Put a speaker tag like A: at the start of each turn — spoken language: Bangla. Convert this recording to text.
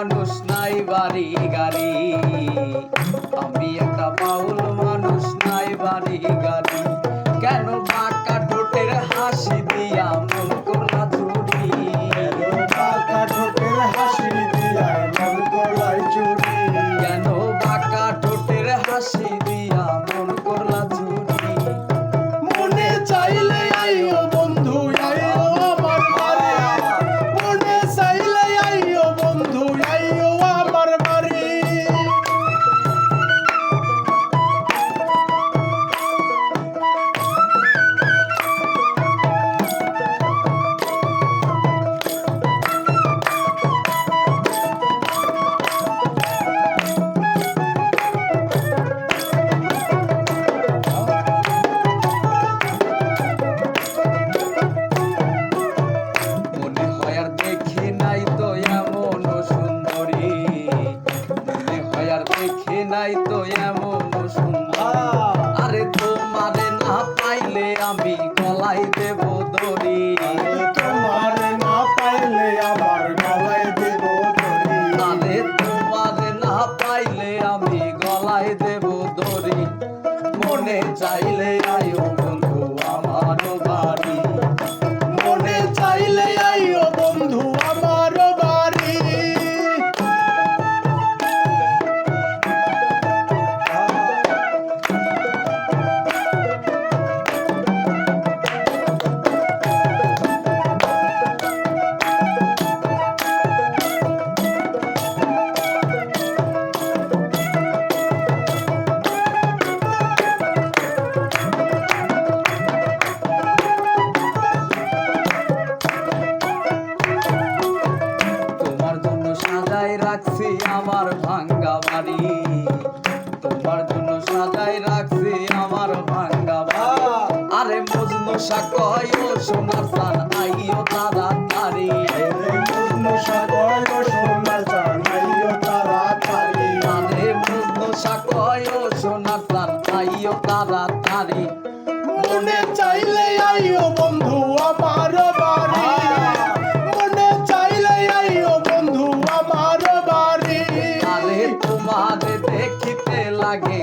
A: মানুষ নাই বাড়ি গাড়ি, আমি একটা বাউল মানুষ নাই বাড়ি গাড়ি। কেন বাঁকা ঠোঁটের হাসি দিয়া মন করলা চুরি,
B: বাঁকা ঠোঁটের হাসি দিয়া মন করলাই চুরি,
A: কেন বাঁকা ঠোঁটের হাসি দিয়া মন করলা চুরি।
B: মনে চাইলে আইও বন্ধু আইও আমার বাড়ি, মনে চাইলে আইও বন্ধু আইও আমার বাড়ি।
A: মনে হয় আর দেখি নাই তো এমন সুন্দরী, মনে হয় আর দেখি নাই তো এমন সুন্দরী। আরে তোমারে না পাইলে আমি গলায় দেব দড়ি,
B: তোমার না পাইলে আমার গলায় দেব দড়ি,
A: আরে তোমারে না পাইলে আমি গলায় দেব দড়ি। মনে চাইলে আয়ো বন্ধু আমার বাড়ি,
B: মনে চাইলে আইও বন্ধু আমার বাড়ি।
A: তোমার জন্য সাজাই রাখছি আমার ভাঙ্গা বাড়ি, তোমার জন্য সাজাই রাখছি আমার ভাঙ্গা বাড়ি। আরে মজনু সাকয় ও সোনার চান আইও তাড়াতাড়ি, আরে মজনু সাকয় ও সোনার চান আইও তাড়াতাড়ি।
B: মনে চাইলে আইও বন্ধু আমার বাড়ি, মনে চাইলে আইও বন্ধু আমার বাড়ি।
A: আরে তোমারে দেখিতে লাগে